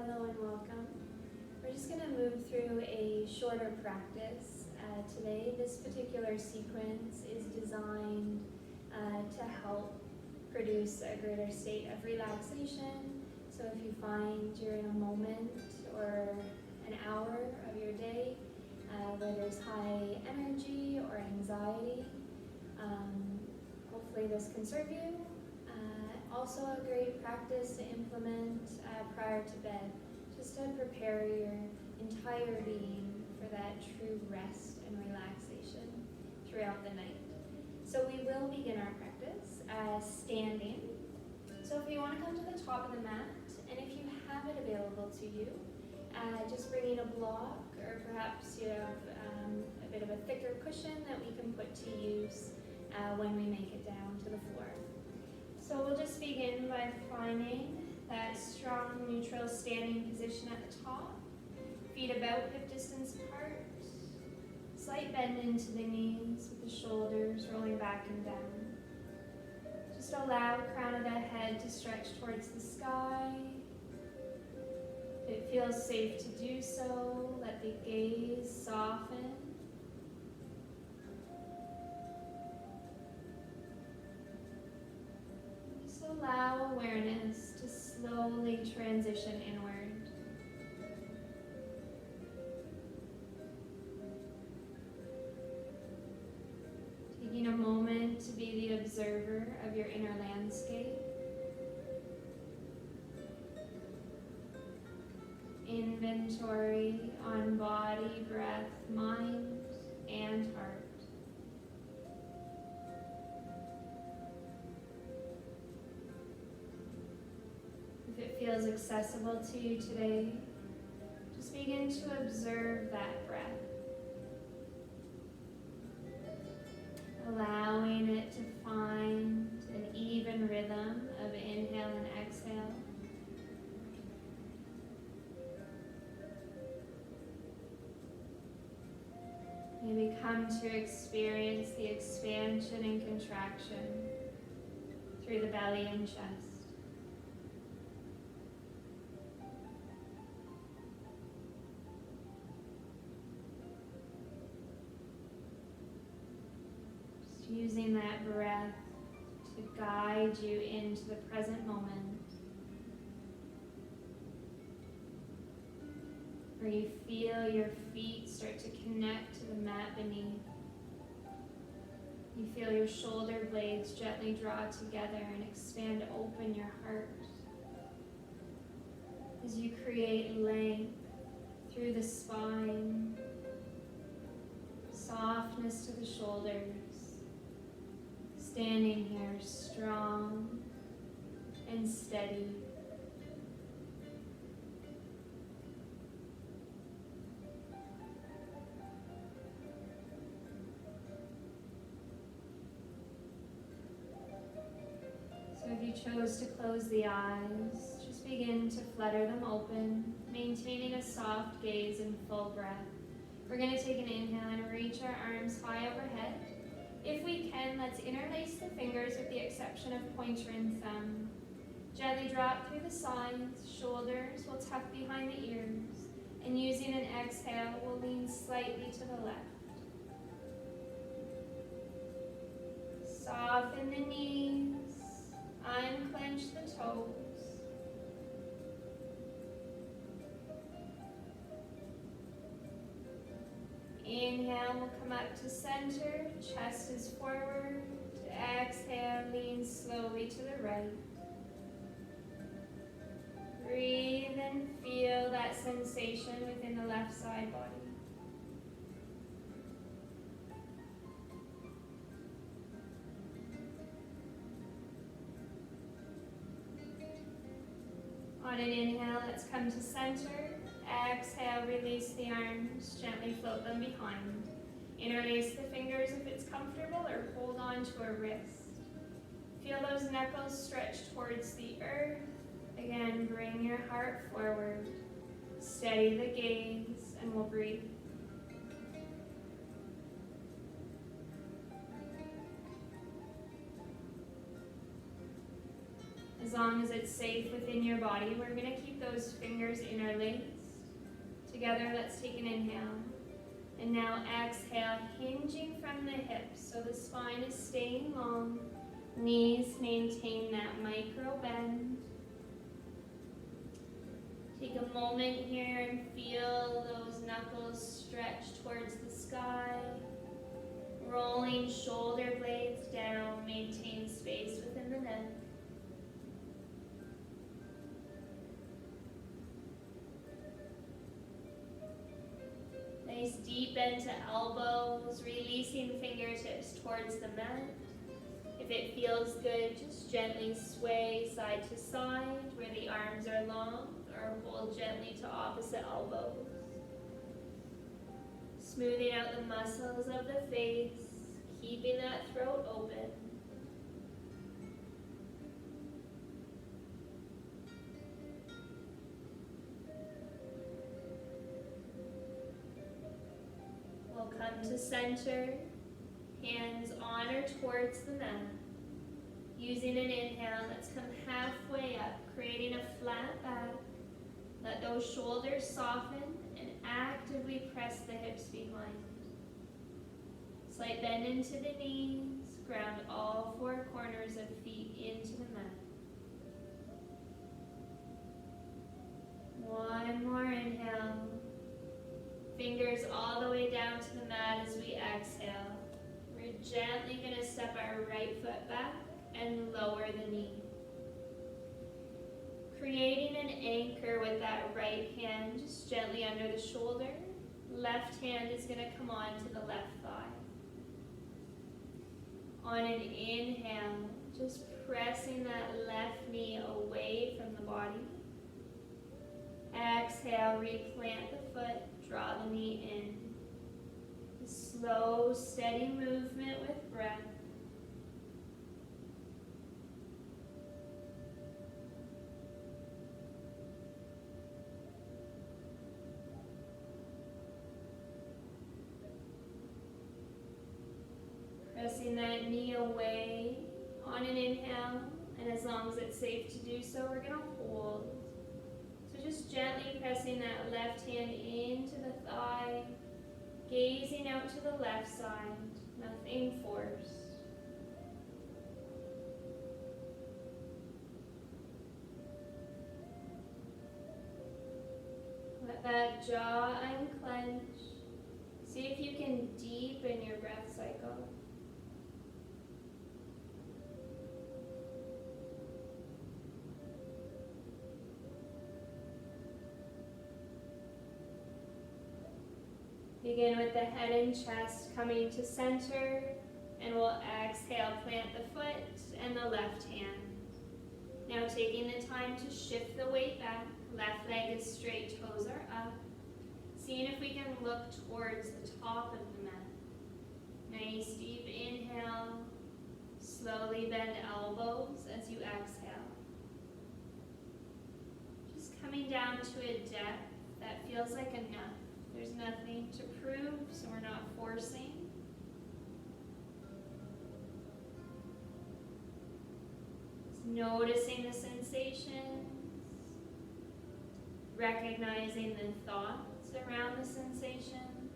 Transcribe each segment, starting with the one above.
Hello and welcome. We're just going to move through a shorter practice today. This particular sequence is designed to help produce a greater state of relaxation. So if you find you're in a moment or an hour of your day where there's high energy or anxiety, hopefully this can serve you. Also a great practice to implement prior to bed, just to prepare your entire being for that true rest and relaxation throughout the night. So we will begin our practice standing. So if you want to come to the top of the mat, and if you have it available to you, just bring in a block, or perhaps you have a bit of a thicker cushion that we can put to use when we make it down to the floor. So we'll just begin by finding that strong neutral standing position at the top. Feet about hip distance apart. Slight bend into the knees with the shoulders rolling back and down. Just allow the crown of the head to stretch towards the sky. If it feels safe to do so, let the gaze soften. Allow awareness to slowly transition inward. Taking a moment to be the observer of your inner landscape. Inventory on body, breath, mind, and heart. If it feels accessible to you today, just begin to observe that breath, allowing it to find an even rhythm of inhale and exhale. Maybe come to experience the expansion and contraction through the belly and chest. Using that breath to guide you into the present moment, where you feel your feet start to connect to the mat beneath. You feel your shoulder blades gently draw together and expand open your heart as you create length through the spine, softness to the shoulders. Standing here strong and steady. So if you chose to close the eyes, just begin to flutter them open, maintaining a soft gaze and full breath. We're going to take an inhale and reach our arms high overhead. If we can, let's interlace the fingers with the exception of pointer and thumb. Gently drop through the sides, shoulders will tuck behind the ears, and using an exhale, we'll lean slightly to the left. Soften the knees, unclench the toes. Inhale, we'll come up to center, chest is forward. Exhale, lean slowly to the right. Breathe and feel that sensation within the left side body. On an inhale, let's come to center. Exhale, release the arms, gently float them behind. Interlace the fingers if it's comfortable, or hold on to a wrist. Feel those knuckles stretch towards the earth. Again, bring your heart forward. Steady the gaze, and we'll breathe. As long as it's safe within your body, we're going to keep those fingers interlaced. Together, let's take an inhale. And now exhale, hinging from the hips, so the spine is staying long. Knees maintain that micro bend. Take a moment here and feel those knuckles stretch towards the sky. Rolling shoulder blades down, maintain space within the neck. Nice deep bend to elbows, releasing fingertips towards the mat. If it feels good, just gently sway side to side where the arms are long, or hold gently to opposite elbows. Smoothing out the muscles of the face, keeping that throat open. We'll come to center, hands on or towards the mat. Using an inhale, let's come halfway up, creating a flat back. Let those shoulders soften and actively press the hips behind. Slight bend into the knees, ground all four corners of feet into the mat. One more inhale. Fingers all the way down to the mat as we exhale. We're gently going to step our right foot back and lower the knee. Creating an anchor with that right hand just gently under the shoulder. Left hand is going to come on to the left thigh. On an inhale, just pressing that left knee away from the body. Exhale, replant the foot, draw the knee in. A slow, steady movement with breath. Pressing that knee away on an inhale, and as long as it's safe to do so, we're going to hold. So just gently pressing that left hand into the thigh, gazing out to the left side, nothing forced. Let that jaw unclench. See if you can deepen your breath cycle. Begin with the head and chest coming to center, and we'll exhale, plant the foot and the left hand. Now taking the time to shift the weight back, left leg is straight, toes are up. Seeing if we can look towards the top of the mat. Nice deep inhale, slowly bend elbows as you exhale. Just coming down to a depth that feels like enough. There's nothing to prove, so we're not forcing. Just noticing the sensations, recognizing the thoughts around the sensations,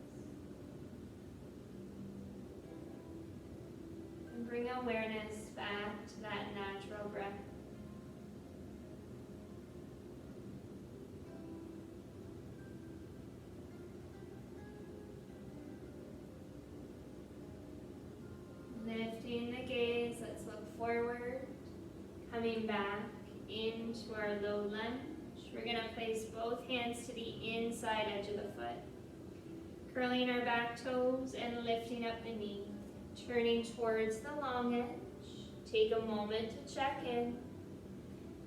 and bring awareness back to that natural breath. Lifting the gaze, let's look forward, coming back into our low lunge. We're going to place both hands to the inside edge of the foot, curling our back toes and lifting up the knee, turning towards the long edge. Take a moment to check in,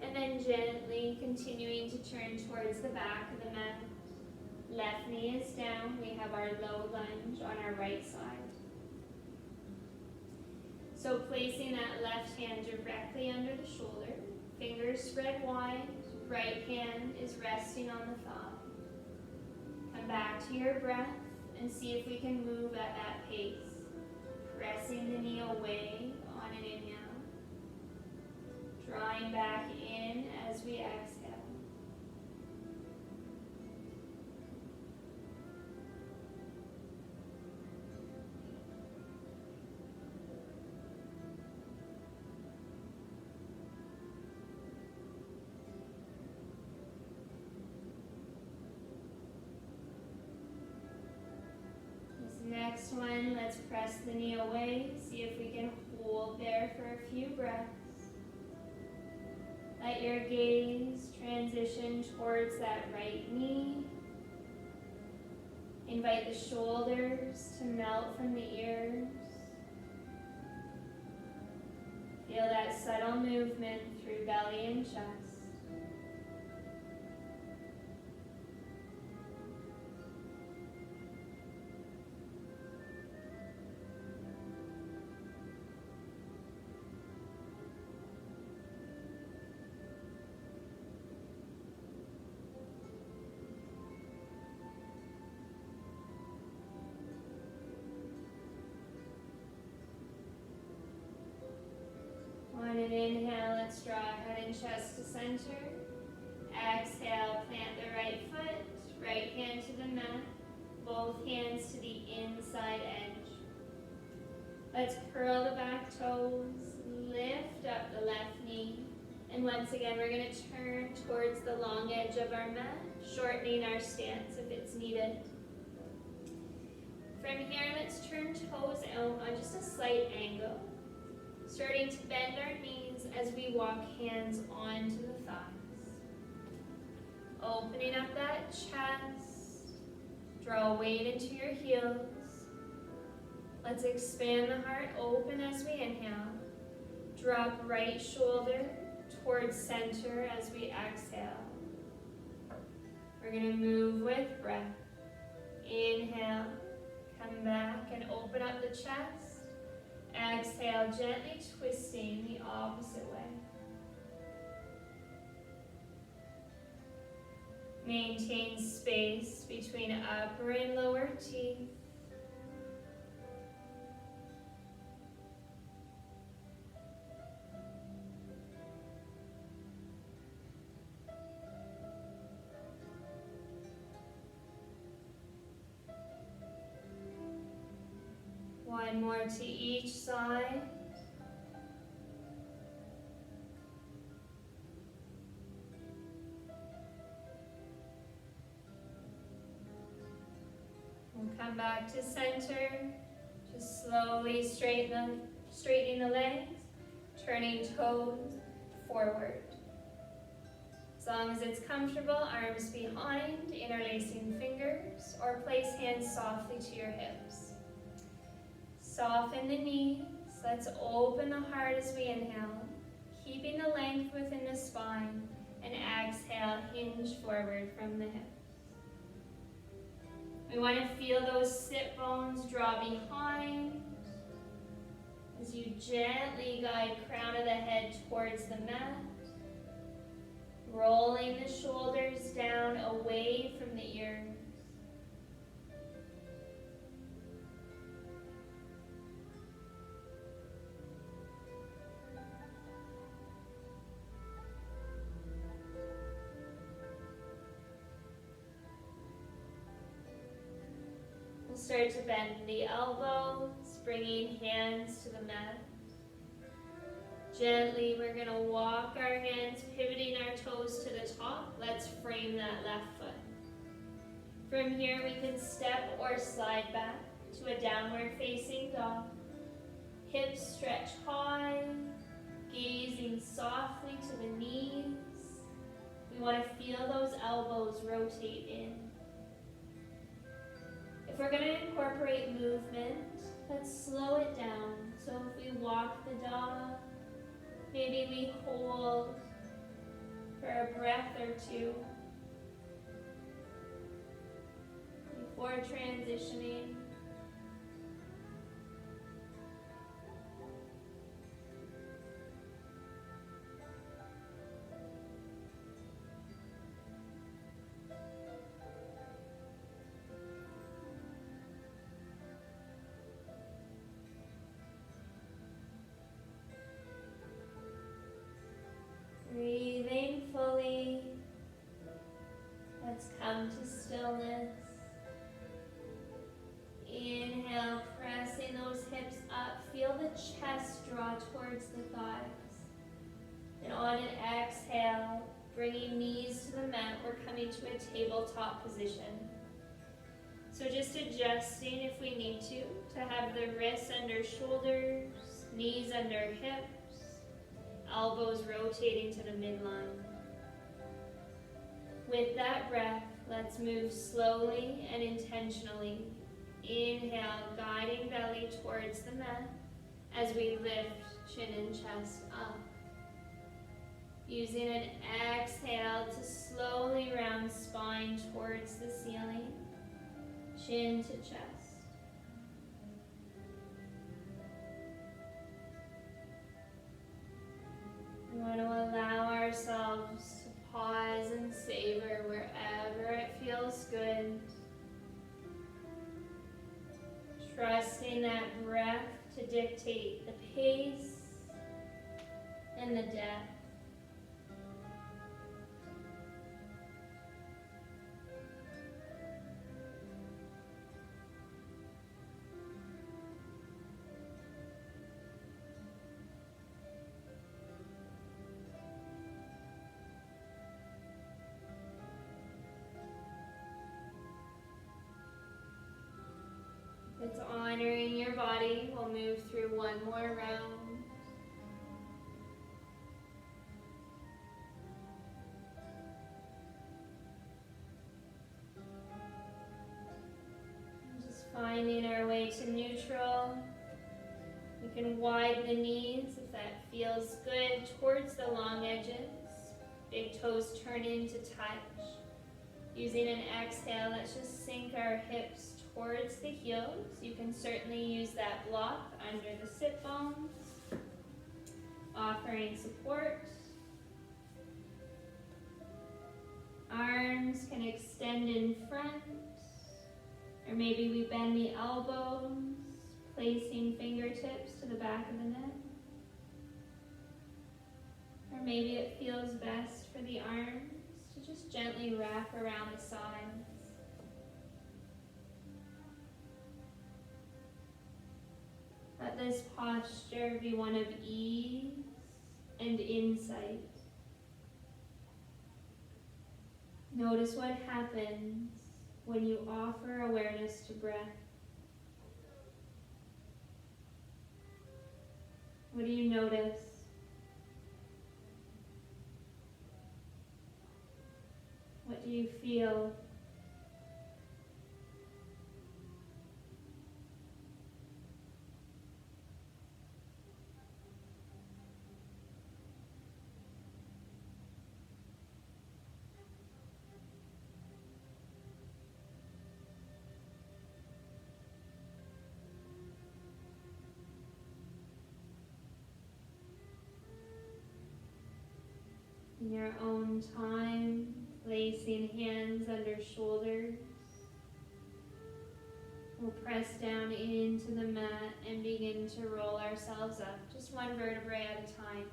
and then gently continuing to turn towards the back of the mat. Left knee is down. We have our low lunge on our right side. So placing that left hand directly under the shoulder, fingers spread wide, right hand is resting on the thigh. Come back to your breath and see if we can move at that pace. Pressing the knee away on an inhale. Drawing back we exhale. Next one, let's press the knee away. See if we can hold there for a few breaths. Let your gaze transition towards that right knee. Invite the shoulders to melt from the ears. Feel that subtle movement through belly and chest. On an inhale, let's draw head and chest to center. Exhale, plant the right foot, right hand to the mat, both hands to the inside edge. Let's curl the back toes, lift up the left knee, and once again we're going to turn towards the long edge of our mat, shortening our stance if it's needed. From here, let's turn toes out on just a slight angle. Starting to bend our knees as we walk hands onto the thighs. Opening up that chest. Draw weight into your heels. Let's expand the heart open as we inhale. Drop right shoulder towards center as we exhale. We're going to move with breath. Inhale, come back and open up the chest. Exhale, gently twisting the opposite way. Maintain space between upper and lower teeth. One more to each side. We'll come back to center. Just slowly straightening the legs, turning toes forward. As long as it's comfortable, arms behind, interlacing fingers, or place hands softly to your hips. Soften the knees. Let's open the heart as we inhale, keeping the length within the spine, and exhale, hinge forward from the hips. We want to feel those sit bones draw behind as you gently guide crown of the head towards the mat, rolling the shoulders down away from the ears. Start to bend the elbows, bringing hands to the mat. Gently, we're going to walk our hands, pivoting our toes to the top. Let's frame that left foot. From here, we can step or slide back to a downward facing dog. Hips stretch high, gazing softly to the knees. We want to feel those elbows rotate in. If we're going to incorporate movement, let's slow it down. So if we walk the dog, maybe we hold for a breath or two before transitioning. Breathing fully. Let's come to stillness. Inhale, pressing those hips up. Feel the chest draw towards the thighs. And on an exhale, bringing knees to the mat, we're coming to a tabletop position. So just adjusting if we need to have the wrists under shoulders, knees under hips, elbows rotating to the midline. With that breath, let's move slowly and intentionally. Inhale, guiding belly towards the mat as we lift chin and chest up. Using an exhale to slowly round spine towards the ceiling, chin to chest. We want to allow ourselves to pause and savor wherever it feels good. Trusting that breath to dictate the pace and the depth. It's honoring your body. We'll move through one more round. And just finding our way to neutral. We can widen the knees if that feels good towards the long edges. Big toes turn into touch. Using an exhale, let's just sink our hips towards the heels. You can certainly use that block under the sit bones, offering support. Arms can extend in front, or maybe we bend the elbows, placing fingertips to the back of the neck. Or maybe it feels best for the arms to just gently wrap around the sides. Let this posture be one of ease and insight. Notice what happens when you offer awareness to breath. What do you notice? What do you feel? In your own time, placing hands under shoulders. We'll press down into the mat and begin to roll ourselves up, just one vertebrae at a time.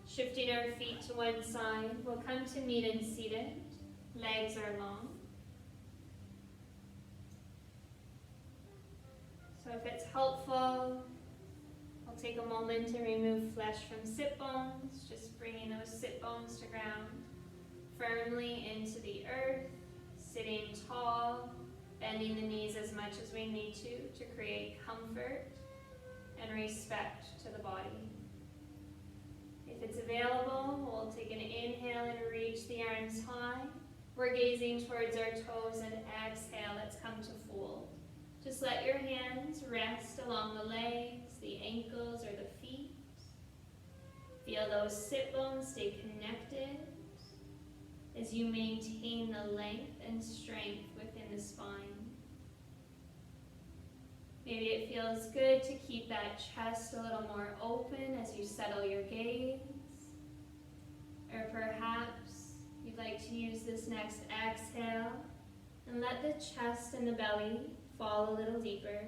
Shifting our feet to one side, we'll come to meet and seated. Legs are long. So if it's helpful, I'll take a moment to remove flesh from sit bones, just bringing those sit bones to ground, firmly into the earth, sitting tall, bending the knees as much as we need to create comfort and respect to the body. If it's available, we'll take an inhale and reach the arms high. We're gazing towards our toes, and exhale, let's come to fold. Just let your hands rest along the legs, the ankles, or the feet. Feel those sit bones stay connected as you maintain the length and strength within the spine. Maybe it feels good to keep that chest a little more open as you settle your gaze. Or perhaps you'd like to use this next exhale and let the chest and the belly fall a little deeper.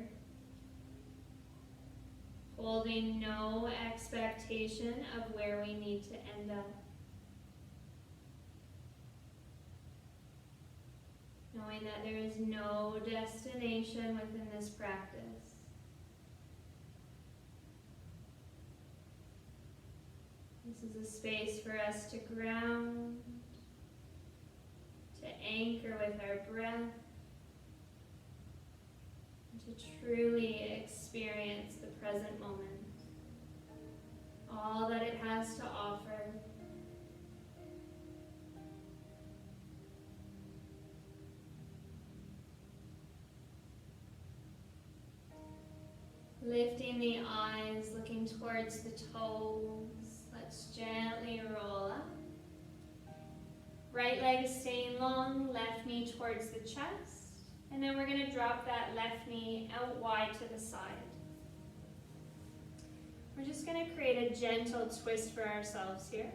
Holding no expectation of where we need to end up. knowing that there is no destination within this practice. This is a space for us to ground, to anchor with our breath, and to truly experience the present moment, all that it has to offer. Lifting the eyes, looking towards the toes. Let's gently roll up. Right leg is staying long, left knee towards the chest. And then we're going to drop that left knee out wide to the side. We're just going to create a gentle twist for ourselves here.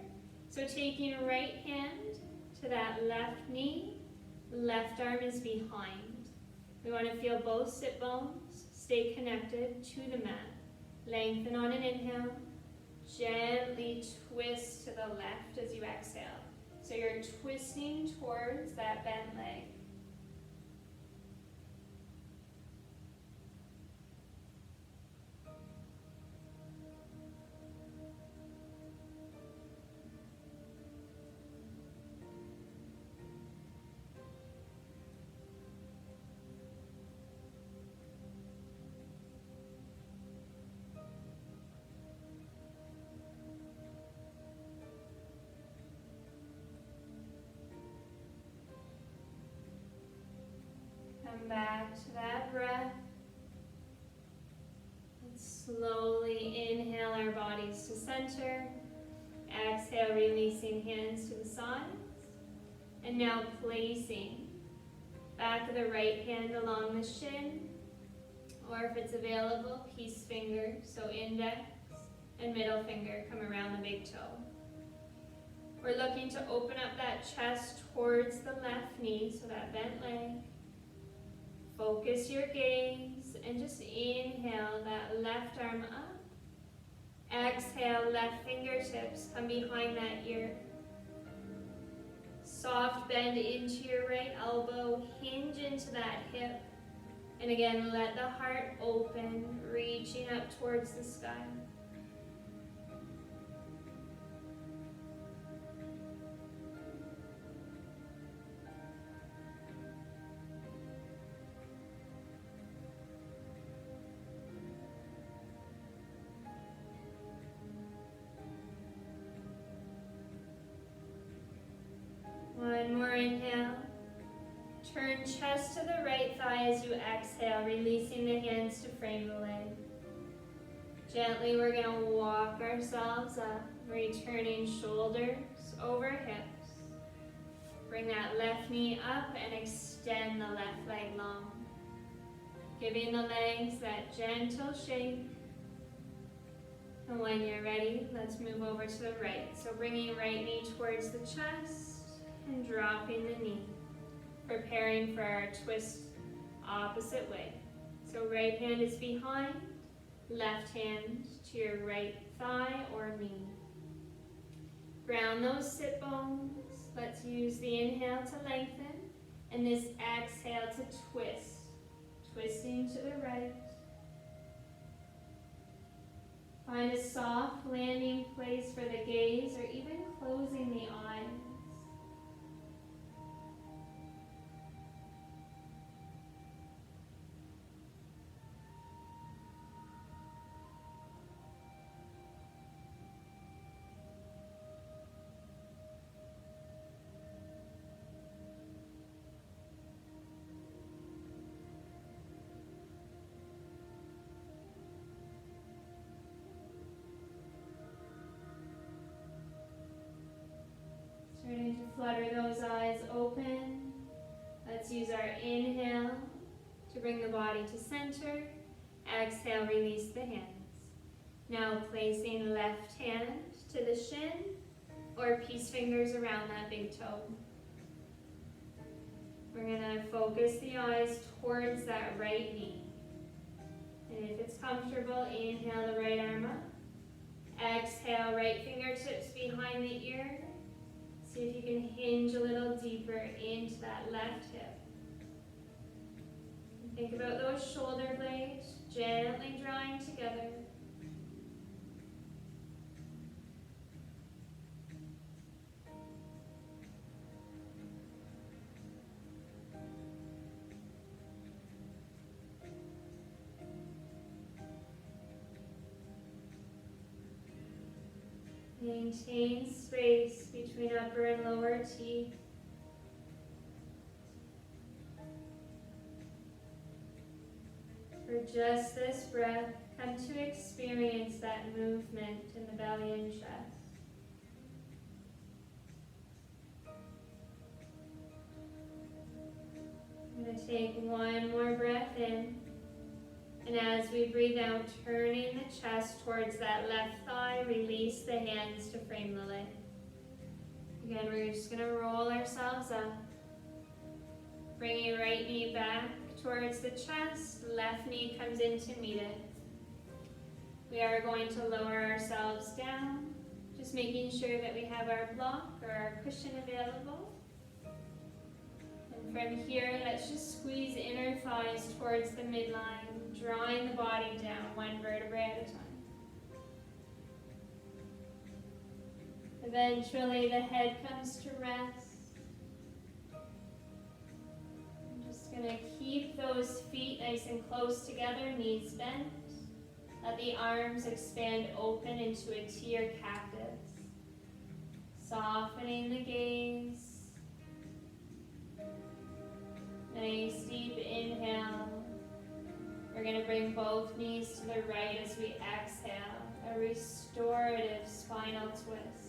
So taking right hand to that left knee, left arm is behind. We want to feel both sit bones stay connected to the mat. Lengthen on an inhale. Gently twist to the left as you exhale. So you're twisting towards that bent leg. Come back to that breath. And slowly inhale our bodies to center. Exhale, releasing hands to the sides. And now placing back of the right hand along the shin. Or if it's available, peace finger. So index and middle finger come around the big toe. We're looking to open up that chest towards the left knee, so that bent leg. Focus your gaze and just inhale that left arm up. Exhale, left fingertips come behind that ear. Soft bend into your right elbow, hinge into that hip. And again, let the heart open, reaching up towards the sky. One more inhale. Turn chest to the right thigh as you exhale, releasing the hands to frame the leg. Gently, we're going to walk ourselves up, returning shoulders over hips. Bring that left knee up and extend the left leg long. Giving the legs that gentle shake. And when you're ready, let's move over to the right. So bringing right knee towards the chest. And dropping the knee, preparing for our twist opposite way. So right hand is behind, left hand to your right thigh or knee. Ground those sit bones. Let's use the inhale to lengthen, and this exhale to twist. Twisting to the right. Find a soft landing place for the gaze, or even closing the eyes. Starting to flutter those eyes open. Let's use our inhale to bring the body to center. Exhale, release the hands. Now placing left hand to the shin or peace fingers around that big toe. We're going to focus the eyes towards that right knee. And if it's comfortable, inhale the right arm up. Exhale, right fingertips behind the ear. See if you can hinge a little deeper into that left hip. Think about those shoulder blades gently drawing together. Maintain space between upper and lower teeth. For just this breath, come to experience that movement in the belly and chest. I'm going to take one more breath in. And as we breathe out, turning the chest towards that left thigh, release the hands to frame the leg. Again, we're just going to roll ourselves up. Bring your right knee back towards the chest, left knee comes in to meet it. We are going to lower ourselves down, just making sure that we have our block or our cushion available. And from here, let's just squeeze inner thighs towards the midline, drawing the body down one vertebrae at a time. Eventually, the head comes to rest. Going to keep those feet nice and close together, knees bent. Let the arms expand open into a T or cactus. Softening the gaze. Nice deep inhale. We're going to bring both knees to the right as we exhale. A restorative spinal twist.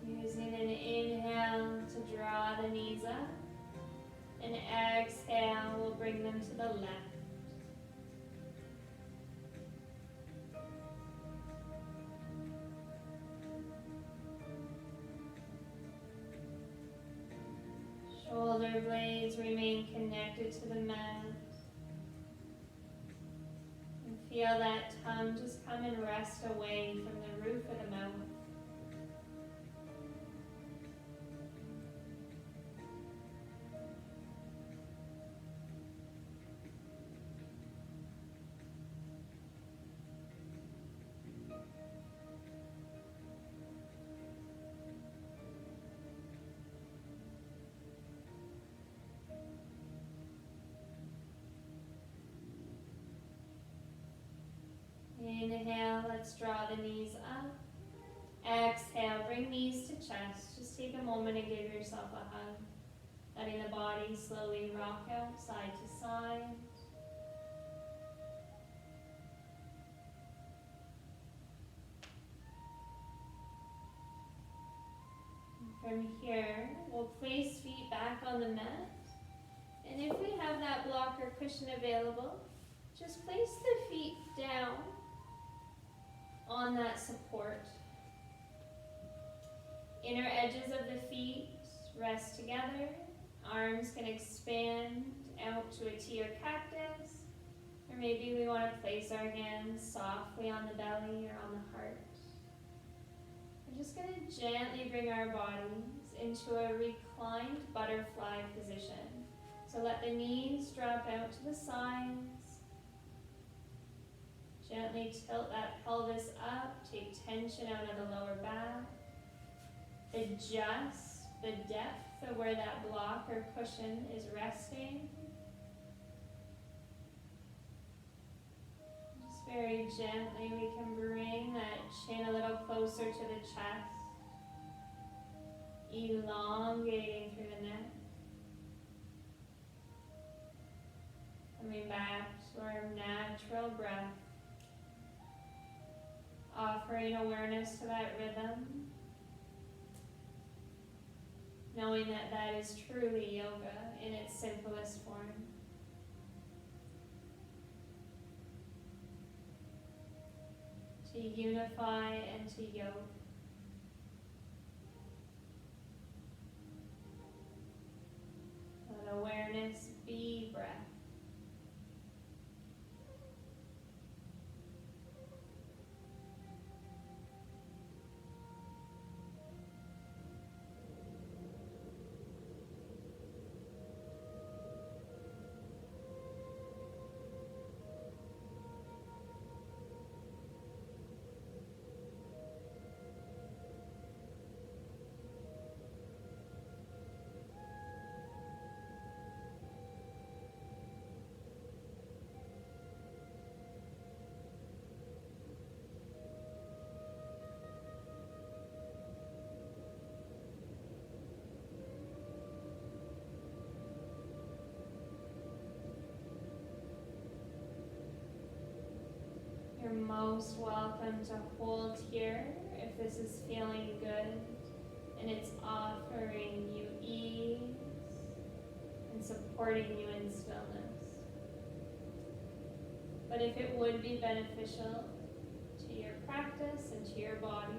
Using an inhale to draw the knees up. An exhale will bring them to the left. Shoulder blades remain connected to the mat. And feel that tongue just come and rest away from the roof of the mouth. Inhale, let's draw the knees up. Exhale, bring knees to chest. Just take a moment and give yourself a hug. Letting the body slowly rock out side to side. From here, we'll place feet back on the mat. And if we have that block or cushion available, just place the feet down on that support. Inner edges of the feet rest together. Arms can expand out to a T or cactus. Or maybe we want to place our hands softly on the belly or on the heart. We're just going to gently bring our bodies into a reclined butterfly position. So let the knees drop out to the sides. Gently tilt that pelvis up, take tension out of the lower back. Adjust the depth of where that block or cushion is resting. Just very gently we can bring that chin a little closer to the chest, elongating through the neck. Coming back to our natural breath. offering awareness to that rhythm, knowing that that is truly yoga in its simplest form. To unify and to yoke. Let awareness be breath. You're most welcome to hold here if this is feeling good and it's offering you ease and supporting you in stillness. But if it would be beneficial to your practice and to your body,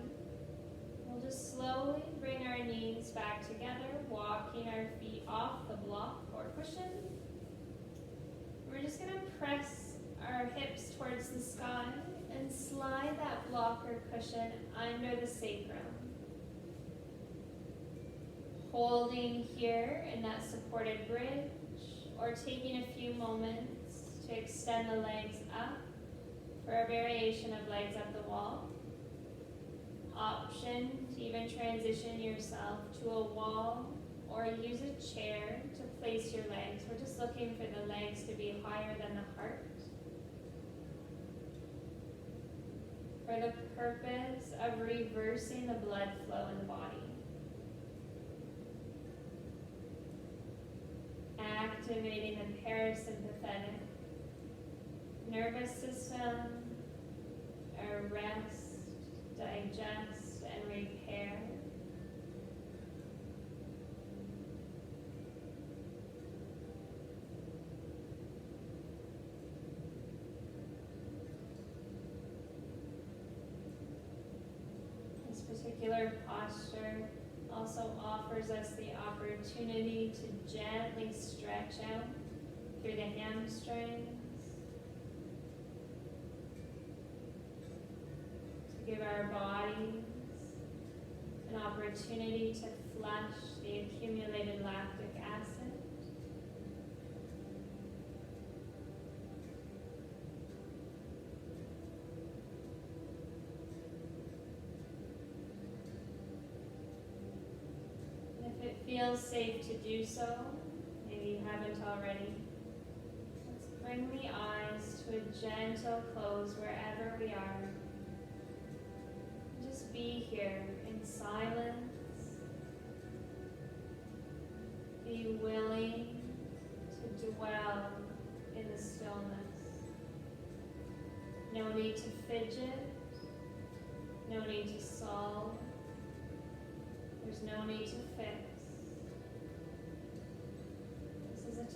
we'll just slowly bring our knees back together, walking our feet off the block or cushion. We're just going to press our hips towards the sky and slide that block or cushion under the sacrum. Holding here in that supported bridge, or taking a few moments to extend the legs up for a variation of legs up the wall. Option to even transition yourself to a wall or use a chair to place your legs. We're just looking for the legs to be higher than the heart. For the purpose of reversing the blood flow in the body. Activating the parasympathetic nervous system, rest, digest, and repair. Particular posture also offers us the opportunity to gently stretch out through the hamstrings, to give our bodies an opportunity to flush the accumulated lactic acid. Feels safe to do so, maybe you haven't already. Let's bring the eyes to a gentle close wherever we are. Just be here in silence. Be willing to dwell in the stillness. No need to fidget, no need to solve, there's no need to fix.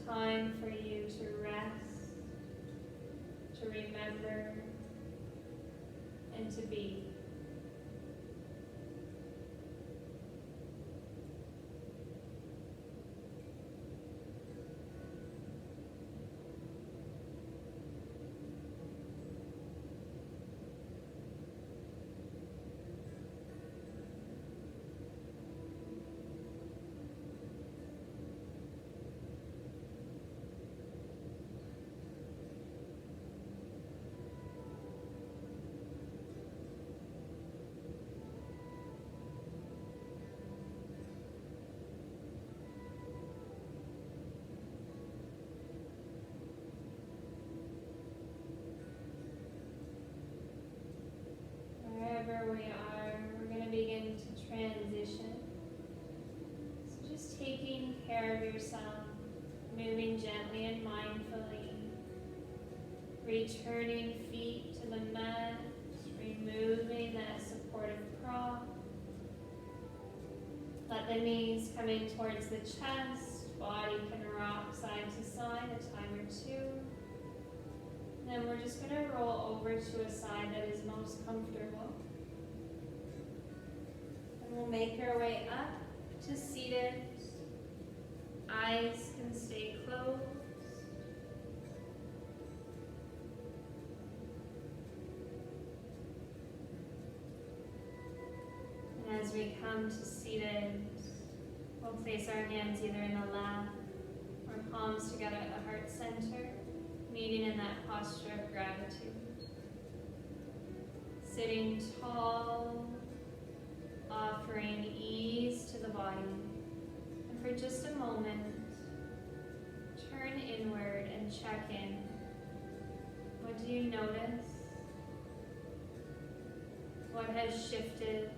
Time for you to rest, to remember, and to be. Wherever we are, we're going to begin to transition. So just taking care of yourself, moving gently and mindfully, returning feet to the mat, Moving that supportive prop. Let the knees come in towards the chest. Body can rock side to side a time or two. Then we're just going to roll over to a side that is most comfortable. And we'll make our way up to seated. Eyes can stay closed. And as we come to seated, we'll place our hands either in the lap or palms together at the heart center, meeting in that posture of gratitude. Sitting tall, offering ease to the body. And for just a moment, turn inward and check in. What do you notice? What has shifted?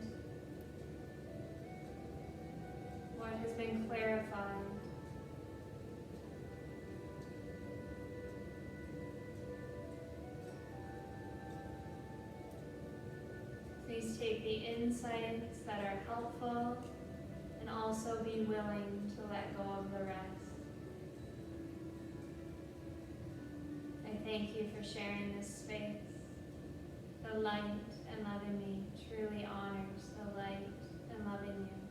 What has been clarified? Please take the insights that are helpful and also be willing to let go of the rest. I thank you for sharing this space. The light and love in me truly honors the light and love in you.